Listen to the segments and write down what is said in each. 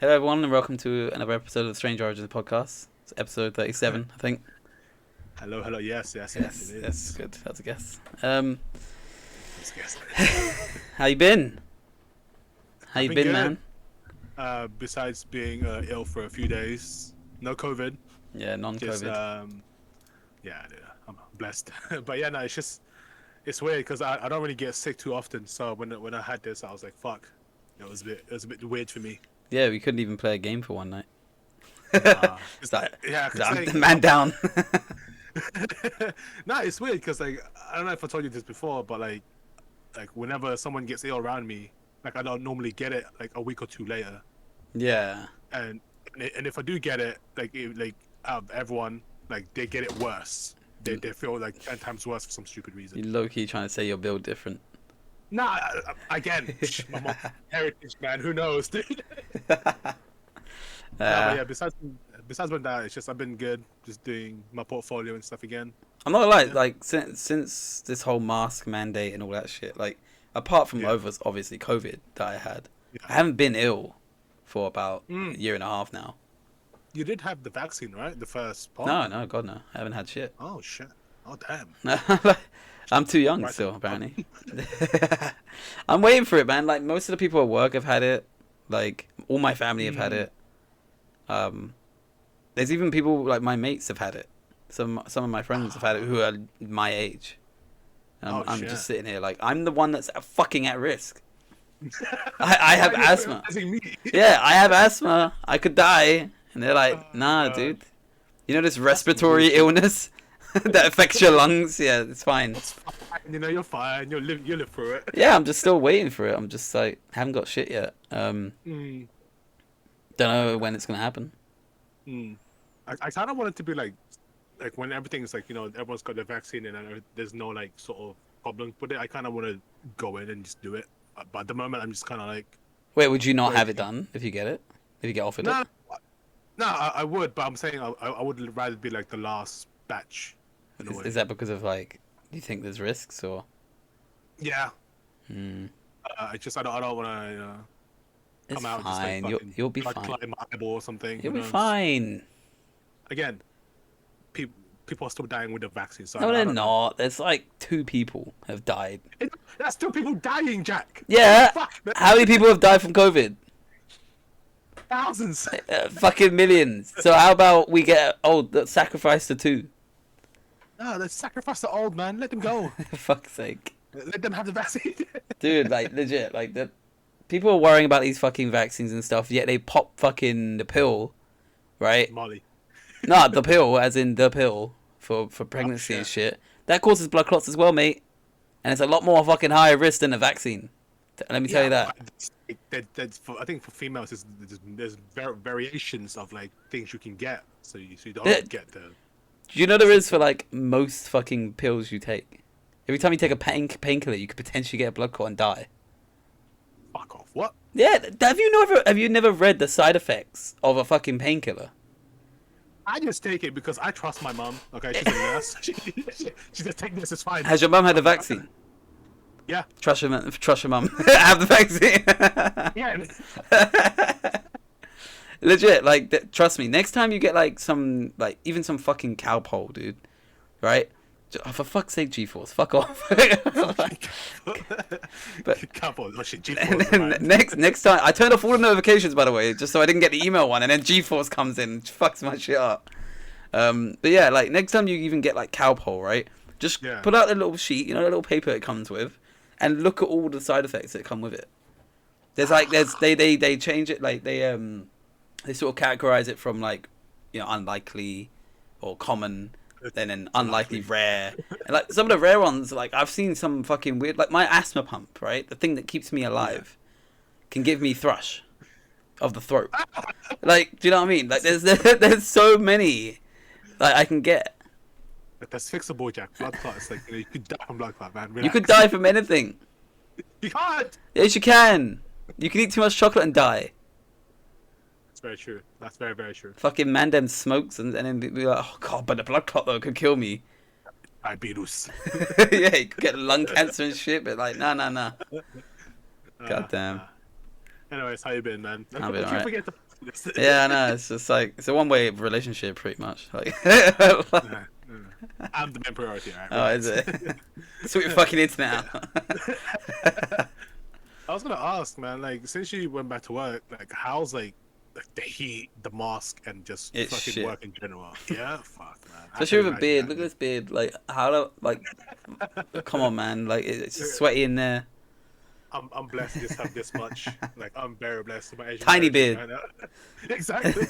Hello, everyone, and welcome to another episode of the Strange Origins podcast. It's episode 37, I think. Hello, hello. Yes, it Yes, is. good. That's a guess. Let's guess. How you been? How I've you been been, good. man? Besides being ill for a few days, no COVID. Yeah, Just non-COVID. yeah, I'm blessed. But yeah, no, it's weird because I don't really get sick too often. So when I had this, I was like, fuck. It was a bit weird for me. Yeah, we couldn't even play a game for one night. Nah, It's like, yeah, I'm like, the man down. nah, it's weird because like I don't know if I told you this before, but like whenever someone gets ill around me, like I don't normally get it like a week or two later. Yeah. and and if I do get it, like out of everyone, like they get it worse. They feel like 10 times worse for some stupid You reason. low-key trying to say you're built different. Nah, again, my mom, heritage, man. Who knows, dude? Nah, but yeah. Besides that, it's just I've been good, just doing my portfolio and stuff again. I'm not gonna lie, Yeah. like since this whole mask mandate and all that shit, like apart from Yeah. obviously COVID that I had, Yeah. I haven't been ill for about a Mm. year and a half now. You did have the vaccine, right? The first part. No, God no, I haven't had shit. Oh shit. Oh damn. I'm too young Right. still, apparently. I'm waiting for it, man. Like most of the people at work have had it. Like all my family have had it. There's even people like my mates have had it. Some of my friends have had it who are my age. And I'm shit. just sitting here like I'm the one that's fucking at risk. I have asthma. Me. Yeah, I have asthma. I could die. And they're like, nah, dude. You know this respiratory illness that affects your lungs? Yeah, it's fine. It's fine. You know, you're fine. You'll live through it. Yeah, I'm just still waiting for it. I'm just like, haven't got shit yet. Mm. Don't know when it's gonna happen. I kind of want it to be like when everything's like, everyone's got the vaccine and there's no like sort of problem with it. I kind of want to go in and just do it. But at the moment, I'm just kind of like, Wait, would you not have it waiting. done if you get it? If you get offered no, it? no, I would, but I'm saying I would rather be like the last batch. In a way. Is that because of like, do you think there's risks or? Yeah. Hmm. I don't want to It's come out fine. and just like You'll be fucking fine. climb my eyeball or something. You'll who be knows? fine. Again, people are still dying with the vaccine. So No, I they're don't know. not. There's like 2 people have died. That's still people dying, Jack. Yeah. Fuck, man. How many people have died from COVID? Thousands. Fucking millions. So how about we get sacrifice to 2? No, let's sacrifice the old man. Let them go. For fuck's sake. Let them have the vaccine. Dude, like legit, like the people are worrying about these fucking vaccines and stuff, yet they pop fucking the pill, right? Molly. No, the pill, as in the pill for pregnancy and shit. That causes blood clots as well, mate. And it's a lot more fucking higher risk than a vaccine. Let me tell you that. I think for females, there's variations of like things you can get, so you don't Yeah. get the. Do you know there is for like most fucking pills you take? Every time you take a painkiller, you could potentially get a blood clot and die. Fuck off. What? Yeah, have you never read the side effects of a fucking painkiller? I just take it because I trust my mum. Okay, she's a nurse. she just take this. It's fine. Has your mum had the vaccine? Yeah. Trust your mum. Have the vaccine. Yeah. Legit, like, trust me. Next time you get like some, like even some fucking cow pole, dude, right? For fuck's sake, G-force, fuck off. But Couple. Oh shit. and G-force, then man. next time, I turned off all the notifications, by the way, just so I didn't get the email one, and then G-force comes in, and fucks my shit up. But yeah, like next time you even get like cow pole, right? Just put out the little sheet, the little paper it comes with, and look at all the side effects that come with it. They change it, like they sort of categorize it from like, unlikely or common, then unlikely rare. And like some of the rare ones, like I've seen some fucking weird, like my asthma pump, right? The thing that keeps me alive can give me thrush of the throat. Like, do you know what I mean? Like there's so many like I can get. That's fixable, Jack. Blood clot. It's like you could die from blood clot, man. Relax. You could die from anything. You can't. Yes, you can. You can eat too much chocolate and die. That's very true. That's very, very true. Fucking Mandem smokes and then be like, oh god, but the blood clot though could kill me. Diabetes. Yeah, you could get lung cancer and shit, but like, nah. God damn. Anyways, how you been, man? I've been I keep alright. forgetting to. Yeah, I know. It's just like it's a one-way relationship, pretty much. Like, Nah, nah. I'm the main priority, alright? oh, is Relax. it? Sort your fucking internet Yeah. out. I was gonna ask, man, like since you went back to work, like how's like the heat, the mask, and just It's fucking shit. work in general? Yeah, fuck, man. I Especially can with a imagine beard. that, Look at dude. this beard. Like, how do like? Come on, man. Like, it's sweaty in there. I'm blessed to just have this much. Like I'm very blessed to my Asian Tiny heritage beard. right now. Exactly.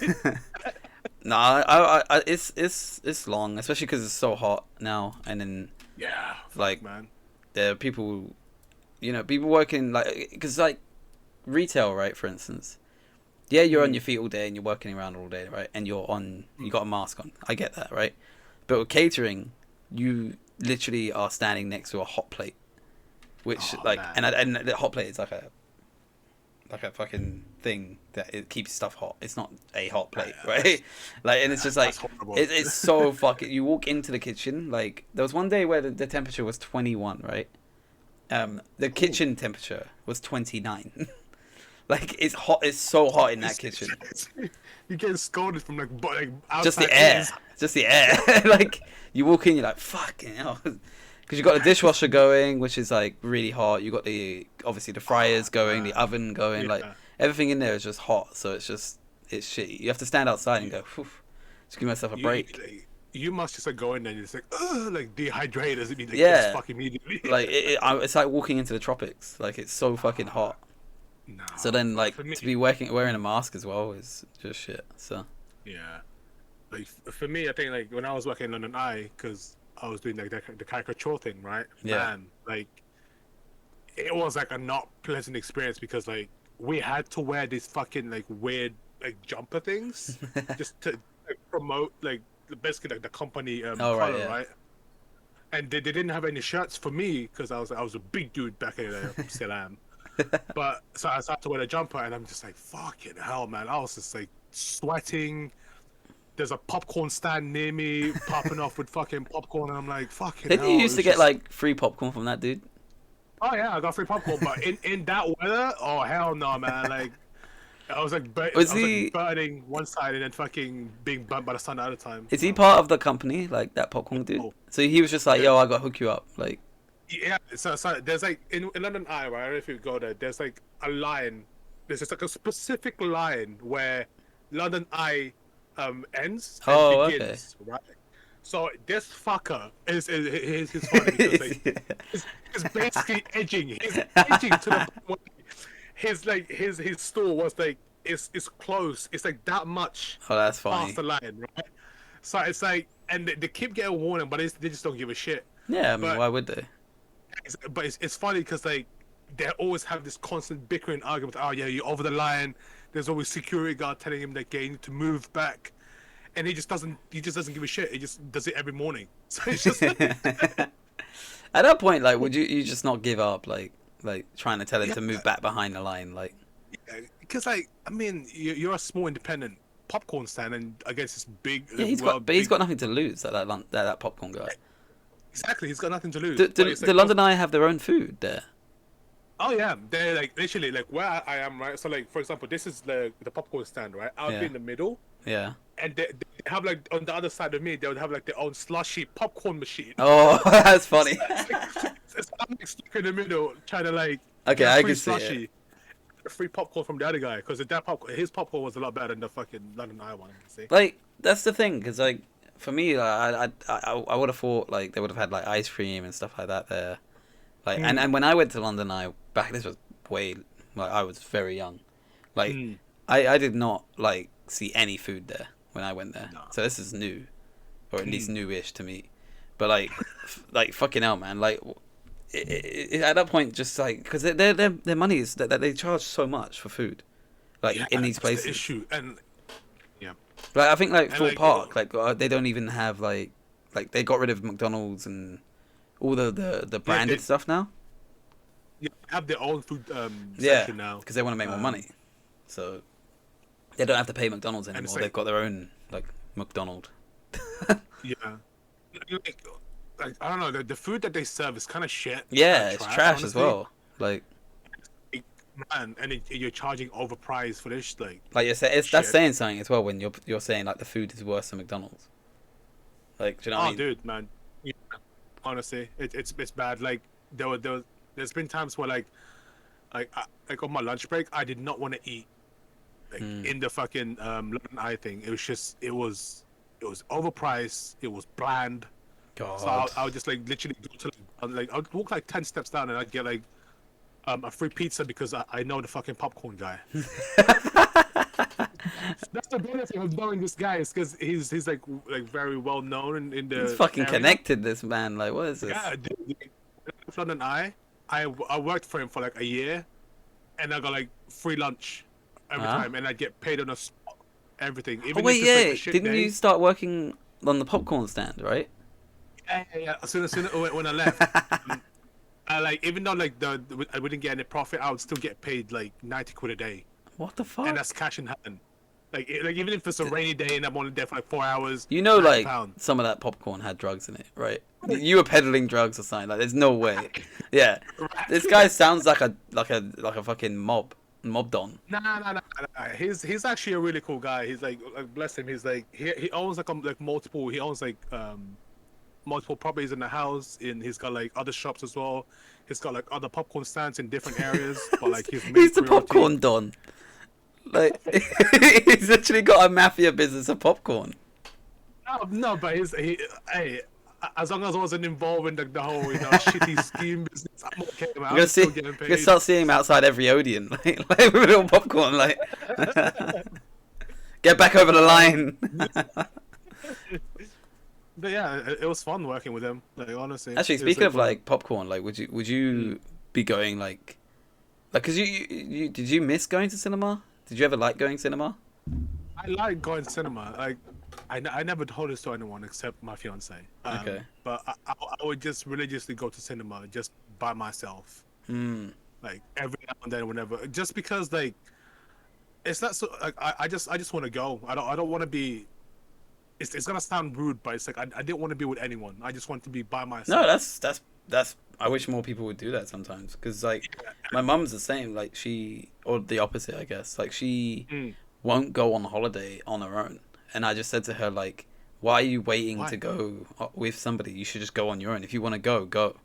No, it's long, especially because it's so hot now, and then Yeah, fuck, like man. there are people, people working like because like retail, right? For instance, yeah, you're on Mm, your feet all day and you're working around all day, right? And you mm. got a mask on. I get that, right? But with catering, you literally are standing next to a hot plate, which Oh like, man. and the hot plate is like a fucking thing that it keeps stuff hot. It's not a hot plate, right? Like, and it's just That's like horrible. it's so fucking. You walk into the kitchen, like there was one day where the temperature was 21, right? The Ooh. kitchen temperature was 29. Like it's hot. It's so hot in that kitchen. You're getting scolded from like like Just outside the air. ears. Just the air. Like you walk in, you're like fucking hell. Because you got the dishwasher going, which is like really hot. You got the obviously the Oh fryers going, the man. oven going. Like Yeah. everything in there is just hot. So it's shitty. You have to stand outside and You go. Phew, just give myself a you, break. like, you must just like go in there and just like like dehydrated as it means like just Yeah, fuck immediately. like it's like walking into the tropics. Like it's so fucking Ah, hot. So nah, then like for me, to be wearing a mask as well is just shit. So yeah. Like for me, I think like when I was working in London Eye, because I was doing like the caricature thing, right? yeah. Man, like it was like a not pleasant experience because like we had to wear these fucking like weird like jumper things just to like, promote like basically like the company Oh right, color, yeah. right? And they didn't have any shirts for me because I was a big dude back in the day, still am. But so I had to wear a jumper, and I'm just like fucking hell, man. I was just like sweating. There's a popcorn stand near me, popping off with fucking popcorn, and I'm like fucking Didn't you hell. It used to was get just like free popcorn from that dude? oh yeah, I got free popcorn, but in that weather, oh hell no, man. Like Was I was like he? burning one side and then fucking being burnt by the sun the other time. Is he So part of the company like that popcorn dude? oh So he was just like, yeah, yo, I got to hook you up. Like, yeah. So there's like in London Eye, right? I don't know if you go there. There's like a line. There's just like a specific line where London Eye ends and oh, okay. begins, right? So this fucker is funny because like he's basically edging. He's edging to the point where his store was like it's close. It's like that much Oh, that's past funny. the line, right? So it's like, and they keep getting warning, but they just don't give a shit. Yeah, I mean, But why would they? it's funny because like they always have this constant bickering argument. Oh yeah, you're over the line. There's always security guard telling him that you need to move back, and he just doesn't. He just doesn't give a shit. He just does it every morning. So it's just like, At that point, like, would you just not give up, like trying to tell him yeah, to move back behind the line, like? because like I mean, you're a small independent popcorn stand, and against this big, Yeah, he's got nothing to lose. That popcorn guy. exactly. He's got nothing to lose. Do, But do, it's do like London Eye have their own food there? oh yeah, they're like literally like where I am, right? So like for example, this is the popcorn stand, right? I would be Yeah, in the middle, yeah. and they have like on the other side of me, they would have like their own slushy popcorn machine. Oh, that's funny. It's I'm like stuck in the middle trying to like Okay, get a I free can see it. slushy, a free popcorn from the other guy because his popcorn was a lot better than the fucking London Eye one. See? Like that's the thing, because like for me, like, I would have thought like they would have had like ice cream and stuff like that there. Like and when I went to London, this was way like I was very young. Like Mm. I did not like see any food there when I went there. No. So this is new, or at least Mm. newish to me. But like like fucking hell, man. Like at that point, just like because their money is that they charge so much for food, like Yeah, in these that's the places. issue, and yeah, Like I think like and Thorpe like Park, like they don't even have like they got rid of McDonald's and all the yeah, branded stuff now. they have their own food Yeah, section now. because they want to make more money, so they don't have to pay McDonald's And it's anymore. like They've got their own like McDonald. yeah, like, like I don't know, the food that they serve is kind of shit. Yeah, Kinda it's trash as honestly. well. Like man, and you're charging overpriced for this, Like you're saying, that's shit. saying something as well when you're saying like the food is worse than McDonald's. Like, do you know what I Oh, mean? dude, man. Yeah, honestly, it's bad. Like there's been times where like on my lunch break, I did not want to eat like in the fucking London Eye thing. It was overpriced. It was bland. So God. I would just like literally go to like I would walk like 10 steps down and I'd get like a free pizza because I know the fucking popcorn guy. That's the benefit of knowing this guy is because he's like very well known in He's the fucking area. connected, this man. Like, what is this? Yeah, dude, London I worked for him for like a year, and I got like free lunch every Huh? time, and I get paid on a spot, everything. Oh Even wait, if it's like yeah. a shit Didn't day. you start working on the popcorn stand, right? Yeah. As soon as when I left, I like even though like I wouldn't get any profit, I would still get paid like 90 quid a day, What the fuck? and that's cash in hand. Like even if it's a rainy day and I'm only there for like 4 hours, You know, like £90. some of that popcorn had drugs in it, right? You were peddling drugs or something. Like, there's no way. Yeah, this guy sounds like a fucking mob don. Nah. He's actually a really cool guy. He's like bless him. He's like he owns like multiple. He owns like multiple properties in the house. And he's got like other shops as well. He's got like other popcorn stands in different areas. But like his main He's the priority- popcorn don. Like, he's literally got a mafia business of popcorn. No, but hey, as long as I wasn't involved in the whole shitty scheme business, I'm okay. Man. I'm still getting You're paid. gonna start seeing him outside every Odeon, like with a little popcorn, like. Get back over the line. But yeah, it was fun working with him. Like honestly. Actually, It was, speaking of fun. like popcorn, like, would you be going like, cause you did you miss going to cinema? Did you ever like going cinema? I like going to cinema. Like, I never told this to anyone except my fiance. Okay. But I would just religiously go to cinema just by myself. Hmm. Like every now and then, whenever. Just because like, it's not so. Like I just want to go. I don't want to be. It's gonna sound rude, but it's like I didn't want to be with anyone. I just want to be by myself. No, that's. I wish more people would do that sometimes, because like my mum's the same. Like or the opposite, I guess. Like she won't go on holiday on her own, and I just said to her like, "Why are you waiting to go with somebody? You should just go on your own. If you want to go, go."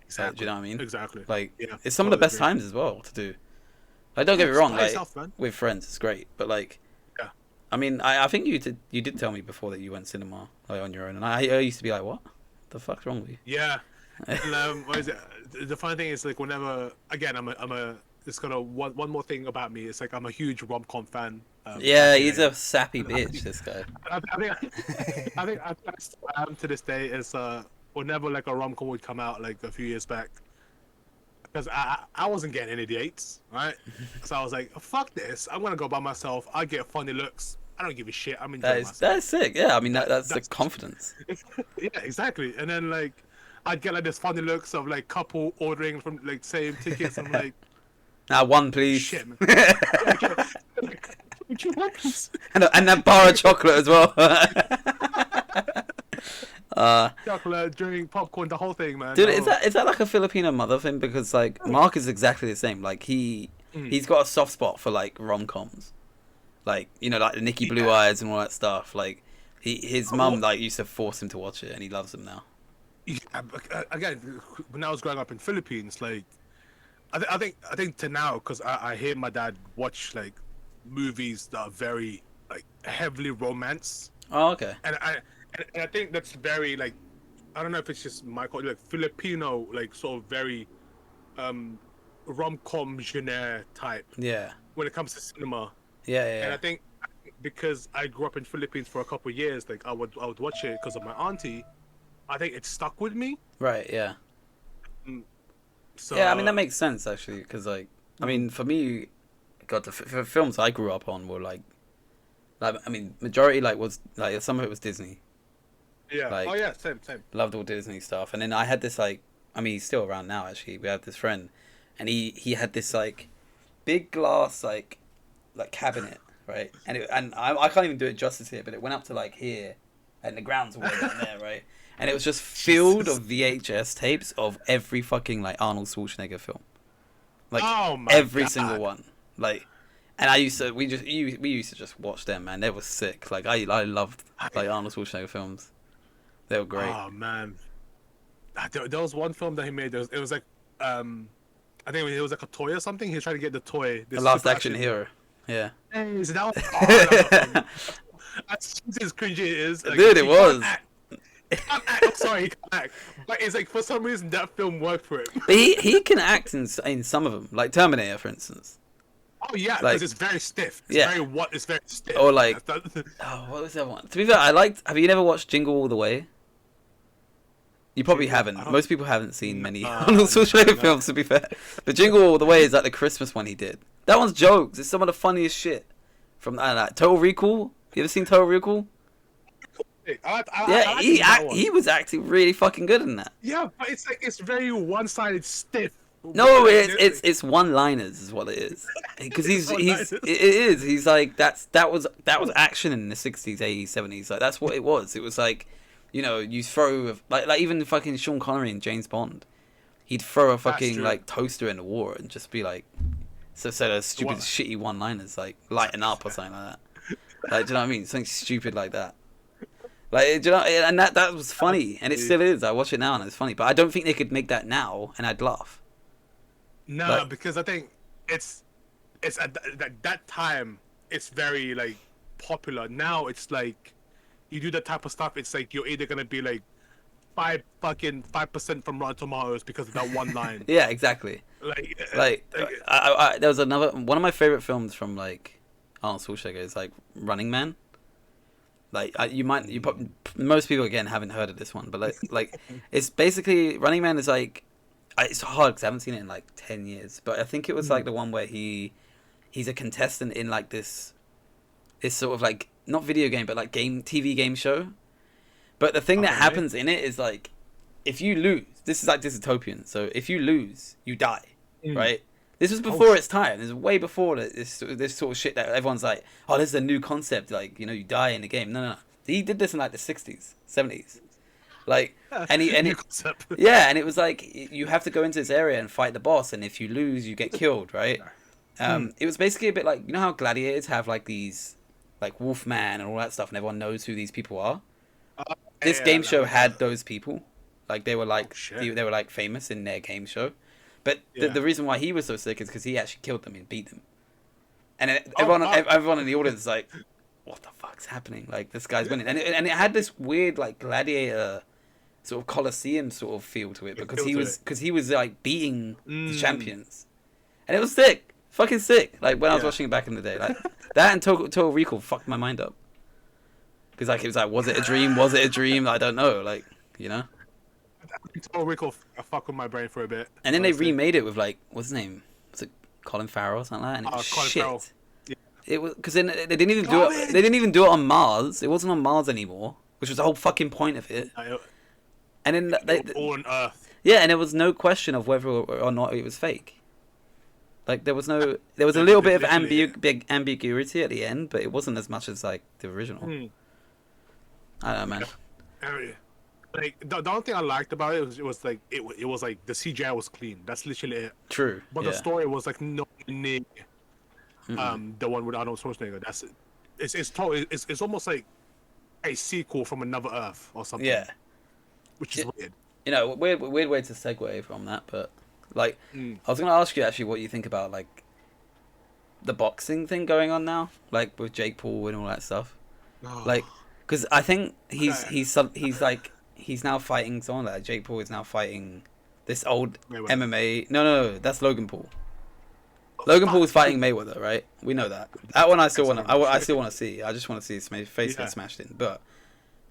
Exactly. Do you know what I mean? Exactly. Like, Yeah, it's some of the totally best agree. times as well to do. Like, don't get me wrong, by like yourself, man. with friends, it's great, but like, Yeah. I mean, I think you did tell me before that you went cinema like on your own, and I used to be like, what the fuck's wrong with you? Yeah. And what is it? The funny thing is like whenever again I'm a it's got one more thing about me. It's like I'm a huge rom-com fan. Yeah, he's a sappy bitch, this guy. I think I still am to this day. Is whenever like a rom-com would come out like a few years back, because I wasn't getting any dates, right? So I was like, fuck this. I'm gonna go by myself. I get funny looks. I don't give a shit. I'm enjoying myself. That's sick. Yeah, I mean that's the confidence. Yeah, exactly. And then like I'd get like this funny looks of like couple ordering from like same tickets. I'm like, Now one, please. shit, man. And that bar of chocolate as well. Chocolate, drink, popcorn, the whole thing, man. Dude, Oh. is that like a Filipino mother thing? Because like Mark is exactly the same. Like he's got a soft spot for like rom-coms, like like the Nikki Blue Eyes and all that stuff. Like his mum like used to force him to watch it, and he loves them now. Yeah, again, when I was growing up in Philippines, like I think to now, because I hear my dad watch like movies that are very like heavily romance, Oh, okay. and I think that's very like I don't know if it's just my culture, like Filipino, like sort of very rom-com genre type Yeah. when it comes to cinema. Yeah. And I think because I grew up in Philippines for a couple of years, like I would watch it because of my auntie. I think it stuck with me. Right. Yeah. So Yeah. I mean that makes sense actually, because like I mean for me, God, the films I grew up on were like I mean majority like was like some of it was Disney. yeah. like- Oh yeah, same. Loved all Disney stuff, and then I had this like I mean he's still around now actually. We had this friend, and he had this like big glass like cabinet, right? And I can't even do it justice here, but it went up to like here, and the ground's all the way down there, right? And it was just filled of VHS tapes of every fucking like Arnold Schwarzenegger film. like Oh my every God. single one. Like, and we used to just watch them, man. They were sick. Like I loved like Arnold Schwarzenegger films. They were great. Oh man, there was one film that he made. It was like, I think it was like a toy or something. He was trying to get the toy. The This Last super Action Hero. Yeah. Hey, so that was, that was as cringy it is. Like, Dude, it he was. can't act. I'm sorry, he can't act. Like it's like for some reason that film worked for him. But he can act in some of them, like Terminator, for instance. Oh yeah, because Like, it's very stiff. It's yeah. It's very stiff. Or like, oh, what was that one? To be fair, have you never watched Jingle All the Way? You probably haven't. Most people haven't seen many Arnold Schwarzenegger films, to be fair. But Jingle All the Way is like the Christmas one he did. That one's jokes. It's some of the funniest shit. From Total Recall. You ever seen Total Recall? He was acting really fucking good in that. Yeah, but it's like it's very one-sided stiff. No, it's one-liners is what it is. Because it is. He's like that was action in the 60s, 80s, 70s. Like that's what it was. It was like, you know, you throw like even fucking Sean Connery and James Bond. He'd throw a fucking like toaster in the water and just be like, so those stupid shitty one-liners like lighten up or something like that. Like, do you know what I mean? Something stupid like that. Like, do you know, and that was funny, and it still is. I watch it now and it's funny, but I don't think they could make that now, and I'd laugh. No, like, because I think it's at that time it's very like popular. Now it's like you do that type of stuff. It's like you're either gonna be like 5% from Rotten Tomatoes because of that one line. Yeah, exactly. There was another one of my favorite films from like Arnold Schwarzenegger is like Running Man. Like most people again haven't heard of this one, but like it's basically Running Man is like it's hard because I haven't seen it in like 10 years, but I think it was like the one where he's a contestant in like this sort of like not video game but like TV game show. But the thing that happens in it is like if you lose, this is like dystopian. So if you lose, you die, right? This was before its time. This is way before this sort of shit that everyone's like, oh, this is a new concept. Like, you know, you die in the game. No. He did this in like the 60s, 70s. Like, and it was like you have to go into this area and fight the boss, and if you lose, you get killed, right? It was basically a bit like, you know how gladiators have like these, like Wolfman and all that stuff, and everyone knows who these people are. This game show had those people, like they were like they were like famous in their game show. But the reason why he was so sick is because he actually killed them and beat them. And everyone in the audience is like, what the fuck's happening? Like, this guy's winning. And it had this weird, like, gladiator sort of Colosseum sort of feel to it. Because he was like, beating the champions. And it was sick. Fucking sick. Like, when I was watching it back in the day. Like, that and Total Recall fucked my mind up. Because, like, it was like, was it a dream? Was it a dream? I don't know. Like, you know? Total Recall fuck with my brain for a bit. And then they remade it with like, what's his name? Was it Colin Farrell or something like that? And it was shit. Farrell. Yeah. It was because then they didn't even do it. They didn't even do it on Mars. It wasn't on Mars anymore, which was the whole fuking point of it. And then all on Earth. Yeah, and there was no question of whether or not it was fake. Like there was a little bit of ambiguity at the end, but it wasn't as much as like the original. I don't know, man. Like the only thing I liked about it was like it was like the CGI was clean. That's literally it. True. But the story was like no near the one with Arnold Schwarzenegger. That's it. It's almost like a sequel from another Earth or something. Yeah. Which is weird. You know, weird way to segue from that, but like I was gonna ask you actually what you think about like the boxing thing going on now, like with Jake Paul and all that stuff. Like, because I think he's like. He's now fighting someone like Jake Paul is now fighting this old MMA. No, that's Logan Paul. Logan Paul is fighting Mayweather, right? We know that. That one I still want to see. I just want to see his face get smashed in. But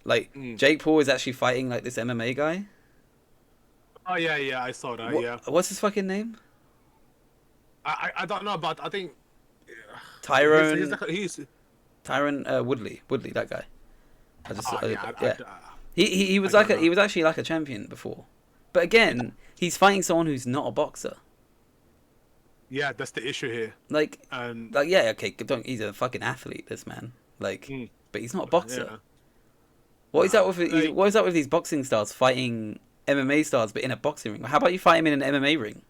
like Jake Paul is actually fighting like this MMA guy. Oh yeah, I saw that. What's his fucking name? I don't know, but I think Tyron. Tyron Woodley, that guy. He was actually like a champion before, but again, he's fighting someone who's not a boxer. Yeah, that's the issue here. Like yeah, okay, he's a fucking athlete, this man. Like, but he's not a boxer. Yeah. What is that with these boxing stars fighting MMA stars, but in a boxing ring? How about you fight him in an MMA ring?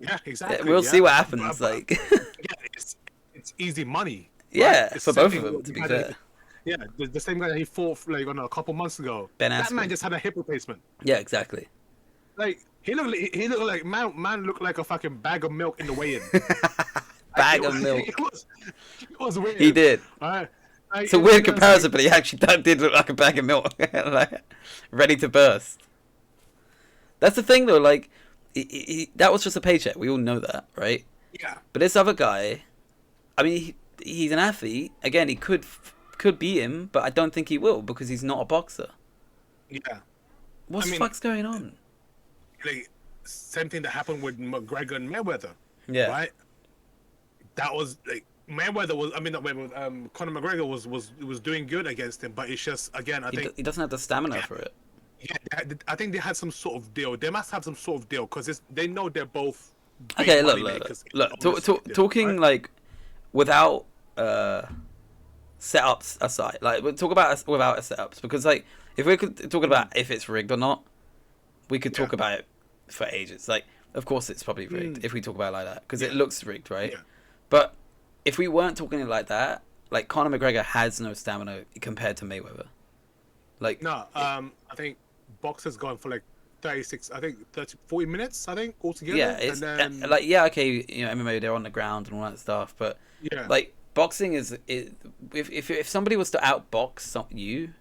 Yeah, exactly. We'll see Yeah, what happens. but Like, yeah, it's easy money, right? yeah, It's for the same both of thing them, with to the be guy that fair. yeah, the same guy that he fought like on a couple months ago. Ben That man Askren. just had a hip replacement. Yeah, exactly. Like he looked like man looked like a fucking bag of milk in the weigh-in. Like, Bag of milk. it was He weird. did. Alright, like, It's a weird and it's like comparison, but he actually did look like a bag of milk, like ready to burst. That's the thing, though. Like, that was just a paycheck. We all know that, right? yeah, But this other guy, I mean, he's an athlete. Again, he could beat him, but I don't think he will because he's not a boxer. yeah. What I the mean, fuck's going on? like same thing that happened with McGregor and Mayweather, Yeah, right? That was like Mayweather was. I mean, not Mayweather. Conor McGregor was doing good against him, but it's just again, I think he doesn't have the stamina for it. yeah, I think they had some sort of deal. They must have some sort of deal because they know they're both big Okay, money look. makers Look. on this deal, Talking right? like without setups aside, like we'll talk about without setups because like if we're talking about if it's rigged or not, we could talk Yeah. about it for ages. Like, of course it's probably rigged if we talk about it like that because it looks rigged, right? Yeah. But if we weren't talking it like that, like Conor McGregor has no stamina compared to Mayweather. Like, No, I think boxers going for like 36, I think 40 minutes, I think altogether. yeah, it's and then like yeah, okay, you know, MMA they're on the ground and all that stuff, but yeah, like boxing if somebody was to outbox you,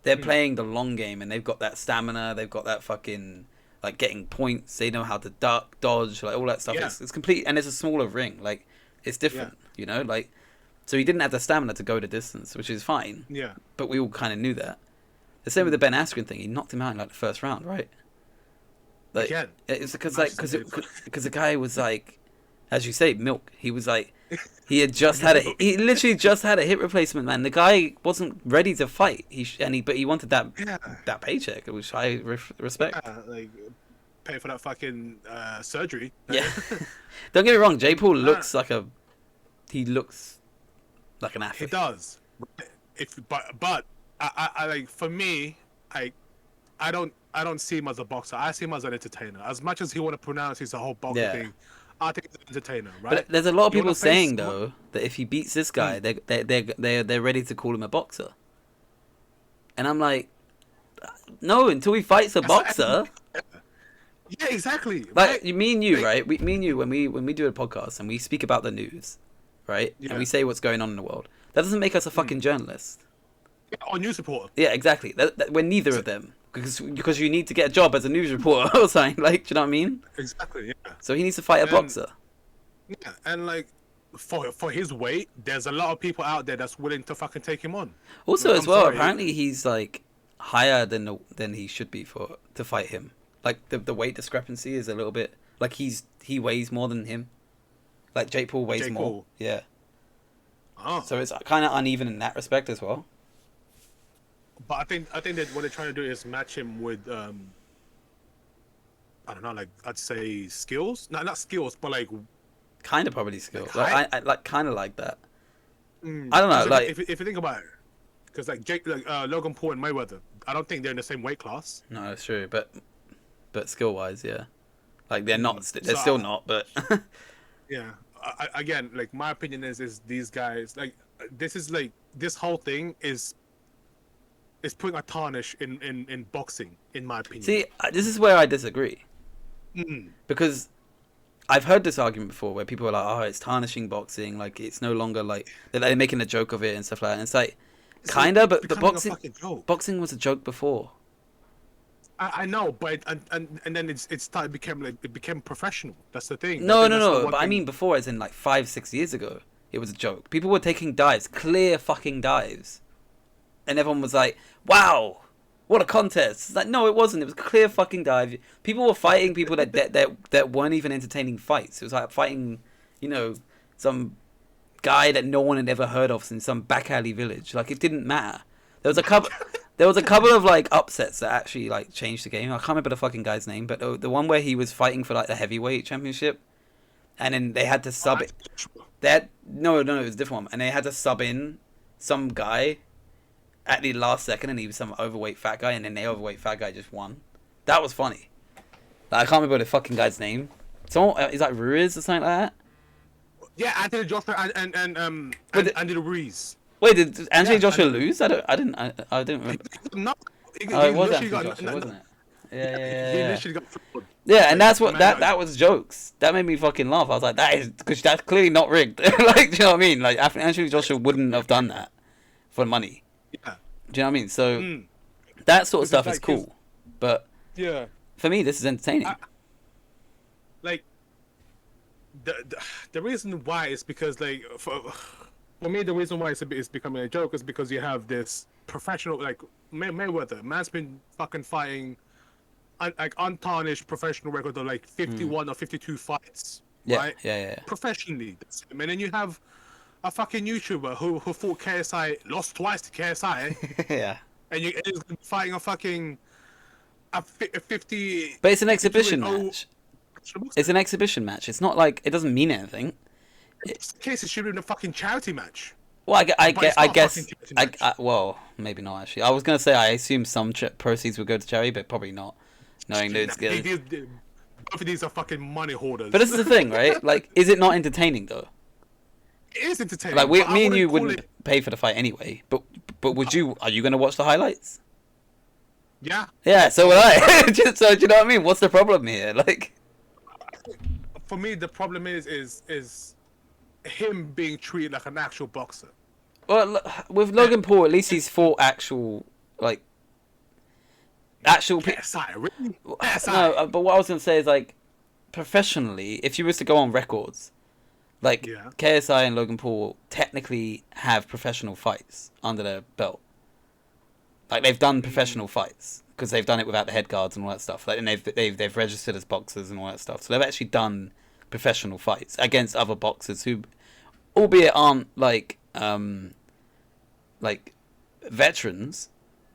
they're playing the long game and they've got that stamina, they've got that fucking like getting points, they know how to duck, dodge, like all that stuff. Yeah. It's complete, and it's a smaller ring, like it's different, you know, like so he didn't have the stamina to go the distance, which is fine, yeah, but we all kind of knew that. The same with the Ben Askren thing, he knocked him out in like the first round, right? Like Again, it's because massive. the guy was like, as you say, milk. He was like, he had just had he literally just had a hip replacement, man. The guy wasn't ready to fight. But he wanted yeah, that paycheck, which I respect. yeah, like pay for that fucking surgery. Yeah. Don't get me wrong, Jay Paul Nah. looks like he looks like an He athlete. does. But I like for me, I don't see him as a boxer. I see him as an entertainer. As much as he want to pronounce he's a whole boxer Yeah. thing, I think he's an entertainer, right? But there's a lot of You people wanna face saying someone- though that if he beats this guy, they're ready to call him a boxer. And I'm like, no, until he fights a boxer. Yeah, exactly. Like right? me and you, Like- right? Me and you, when we do a podcast and we speak about the news, right? Yeah. And we say what's going on in the world. That doesn't make us a fucking journalist. Or news reporter. Yeah, exactly. We're neither of them because you need to get a job as a news reporter or something. Like, do you know what I mean? Exactly. Yeah. So he needs to fight a And- boxer. Yeah, and like for his weight, there's a lot of people out there that's willing to fucking take him on. Also, Like, as I'm well, sorry. apparently he's like higher than he should be to fight him. Like the weight discrepancy is a little bit like he weighs more than him. Like Jake Paul weighs Jake more. Paul. Yeah. Oh. So it's kind of uneven in that respect as well. But I think that what they're trying to do is match him with I don't know, like I'd say skills. No, not skills, but like Kind of probably skill. Like Like, I like kind of like that. I don't know. 'cause Like if you think about it, because like Logan Paul and Mayweather, I don't think they're in the same weight class. no, it's true, but skill wise, yeah. Like they're not. They're So- still not, but Yeah. Again, like my opinion is these guys like this is like this whole thing is putting a tarnish in boxing, in my opinion. see, this is where I disagree because I've heard this argument before where people are like, "Oh, it's tarnishing boxing. Like it's no longer like they're making a joke of it and stuff like that." And it's like, It's kinda, like but becoming a boxing fucking joke. boxing was a joke before. I know, but and then it started became professional. That's the thing. I No, think no, that's the no. one But I thing- mean, before, as in like 5-6 years ago, it was a joke. People were taking dives, clear fucking dives, and everyone was like, "Wow, what a contest!" It's like, no, it wasn't. It was a clear fucking dive. People were fighting people that weren't even entertaining fights. It was like fighting, you know, some guy that no one had ever heard of in some back alley village. Like it didn't matter. There was a couple. There was a couple of like upsets that actually like changed the game. I can't remember the fucking guy's name, but the one where he was fighting for like the heavyweight championship, and then they had to sub it. They had, no, it was a different one, and they had to sub in some guy at the last second, and he was some overweight fat guy, and then the overweight fat guy just won. That was funny. Like, I can't remember the fucking guy's name, Someone is like Ruiz or something like that. Yeah, Anthony Joshua Wait, and Andy Ruiz. wait, did Anthony Yeah, Joshua lose? I didn't remember. no, Oh, he it was literally Anthony got Joshua, wasn't it? Yeah, yeah, he yeah, yeah. literally got floored. Yeah, and Like, that's the what man that was jokes. That made me fucking laugh. I was like, that is because that's clearly not rigged. Like, do you know what I mean? Like, Anthony Joshua wouldn't have done that for money. Yeah. Do you know what I mean? So Mm. that sort of Because stuff is like cool, but Yeah. for me, this is entertaining. Like the reason why is because like for me the reason why it's becoming a joke is because you have this professional like Mayweather. Man's been fucking fighting like untarnished professional record of like 51 or 52 fights. Yeah, Right? yeah. Professionally. And then you have a fucking YouTuber who fought KSI, lost twice to KSI, Yeah. and he's fighting a fucking a 50. But it's an exhibition 52-0 match. It's an exhibition match. It's not like it doesn't mean anything. In this case, it should have been a fucking charity match. Well, I But it's not a guess, fucking charity match. well, maybe not actually. I was gonna say I assume some proceeds would go to charity, but probably not. Knowing dudes Nah, get. both of these are fucking money hoarders. But this is the thing, right? Like, is it not entertaining though? It is entertaining. Like, but I me and you call wouldn't it- pay for the fight anyway. But would you? Are you gonna watch the highlights? Yeah. Yeah, so would I. So do you know what I mean? What's the problem here? Like, For me, the problem is him being treated like an actual boxer. well, with Logan Paul, at least he's fought actual KSI, really? KSI. No, but what I was gonna say is like, professionally, if you was to go on records, like Yeah. KSI and Logan Paul technically have professional fights under their belt. Like they've done professional fights because they've done it without the head guards and all that stuff. Like, and they've registered as boxers and all that stuff. So they've actually done professional fights against other boxers who, albeit aren't like veterans,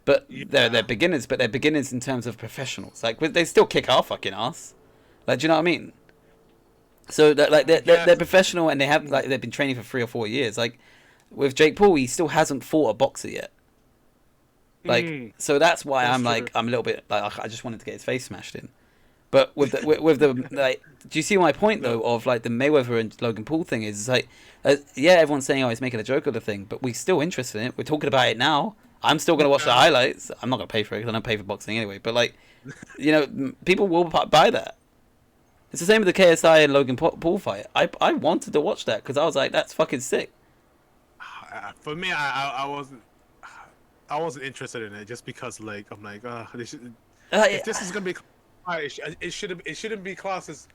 but they're beginners. But they're beginners in terms of professionals. Like they still kick our fucking ass. Like, do you know what I mean? So that like they're professional and they've been training for 3 or 4 years. Like with Jake Paul, he still hasn't fought a boxer yet. Like so that's why That's I'm true. like I'm a little bit like I just wanted to get his face smashed in. But with the like, do you see my point though of like the Mayweather and Logan Paul thing is like, yeah, everyone's saying he's making a joke of the thing, but we're still interested in it. We're talking about it now. I'm still gonna watch the highlights. I'm not gonna pay for it because I don't pay for boxing anyway. But like, you know, people will buy that. It's the same with the KSI and Logan Paul fight. I wanted to watch that because I was like, that's fucking sick. For me, I wasn't interested in it just because like I'm like if this is gonna be it shouldn't be classed as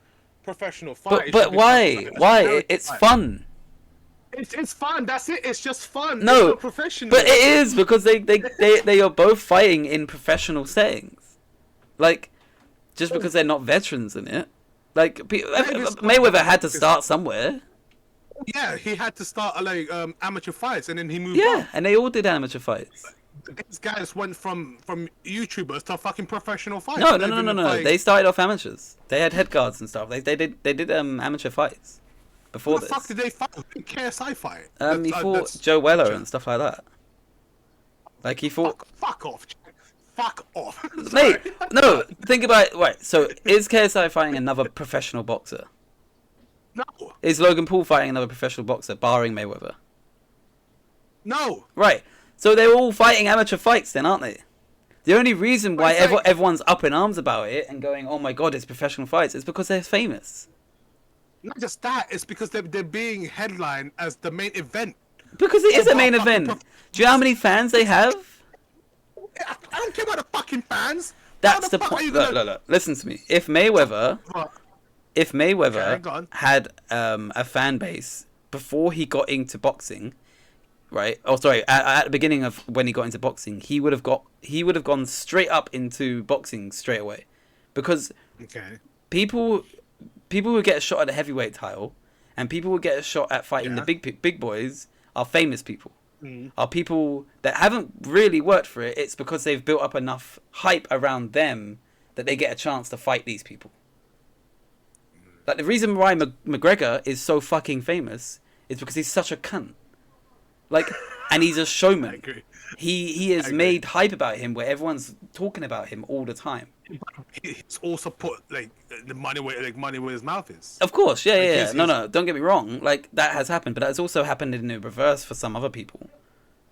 professional fight. But why? Why? It's fun. It's fun. That's it. It's just fun. No, it's not professional. but it is because they are both fighting in professional settings. Like, just because they're not veterans in it. Like, Mayweather had to start somewhere. Yeah, he had to start like amateur fights, and then he moved Yeah, on. and they all did amateur fights. These guys went from YouTubers to fucking professional fights. No. They've been, like, They started off amateurs. They had head guards and stuff. They did amateur fights before What the this. fuck did they fight? Who did KSI fight? He fought Joe Weller and stuff like that. Like he fought. Fuck off. Fuck off. Mate, no. Think about it. Right. So is KSI fighting another professional boxer? No. Is Logan Paul fighting another professional boxer, barring Mayweather? No. Right. So they're all fighting amateur fights then, aren't they? The only reason why But it's like- everyone's up in arms about it and going, oh my god, it's professional fights, is because they're famous. Not just that. It's because they're being headlined as the main event. Because it is a main fucking event. Do you know how many fans they have? I don't care about the fucking fans. That's How the fuck are you point. gonna- Look. Listen to me. If Mayweather Okay, go on. had a fan base before he got into boxing, right? Oh, sorry. At the beginning of when he got into boxing, he would have gone straight up into boxing straight away, because Okay. people who get a shot at the heavyweight title and people who get a shot at fighting the big boys are famous people. Are people that haven't really worked for it. It's because they've built up enough hype around them that they get a chance to fight these people. Like the reason why McGregor is so fucking famous is because he's such a cunt. Like, and he's a I showman. agree. He has made hype about him where everyone's talking about him all the time. He's also put like the money where his mouth is. Of course, yeah, Like, yeah. No, don't get me wrong. Like that has happened, but that's also happened in the reverse for some other people.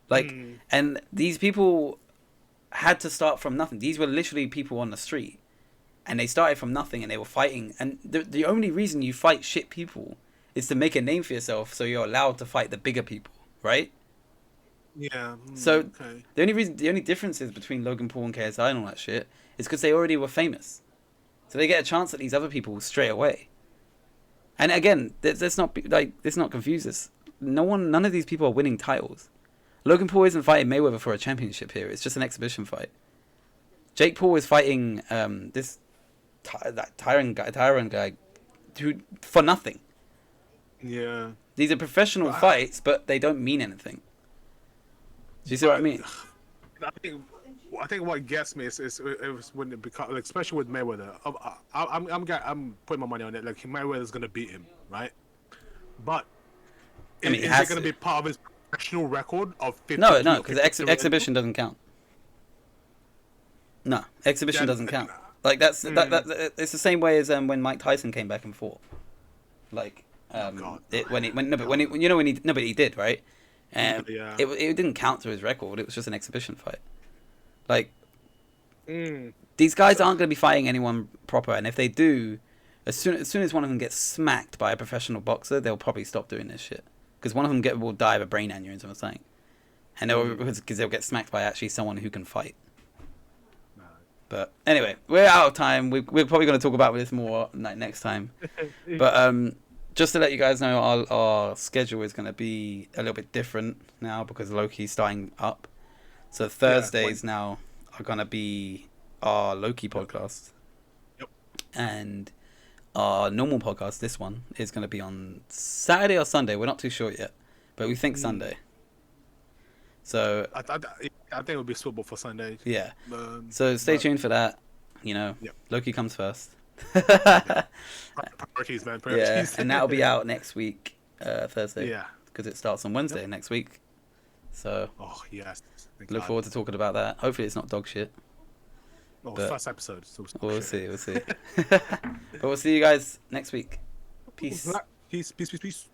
Like, and these people had to start from nothing. These were literally people on the street, and they started from nothing, and they were fighting. And the only reason you fight shit people is to make a name for yourself, so you're allowed to fight the bigger people, right? Yeah. So the only difference is between Logan Paul and KSI and all that shit is because they already were famous, so they get a chance at these other people straight away. And again, let's not confuse this. None of these people are winning titles. Logan Paul isn't fighting Mayweather for a championship here. It's just an exhibition fight. Jake Paul is fighting that Tyron guy who for nothing. Yeah. These are professional fights, but they don't mean anything. Do you see what I mean? I think what gets me is when it becomes, like, especially with Mayweather. I'm putting my money on it. Like, Mayweather's gonna beat him, right? But I mean, is it gonna be part of his professional record of 50? No, because exhibition doesn't count. No, exhibition doesn't count. Like that. It's the same way as when Mike Tyson came back and fought. Like when he did, right? It didn't count to his record. It was just an exhibition fight. Like these guys aren't going to be fighting anyone proper, and if they do, as soon as one of them gets smacked by a professional boxer, they'll probably stop doing this shit because one of them will die of a brain aneurysm or something, and because they'll get smacked by actually someone who can fight. But anyway, we're out of time. We're probably going to talk about this more next time. But just to let you guys know, our schedule is going to be a little bit different now because Loki's starting up. So Thursdays now are going to be our Loki podcast. Yep. And our normal podcast, this one, is going to be on Saturday or Sunday. We're not too sure yet, but we think Sunday. So I think it would be suitable for Sunday. Yeah. So stay tuned for that. You know, Loki comes first. Priorities, man. Priorities. Yeah, and that'll be out next week, Thursday. Yeah. Because it starts on Wednesday next week. So. Oh yes. Look forward to talking about that. Hopefully it's not dog shit. First episode. We'll see. But we'll see you guys next week. Peace. Peace.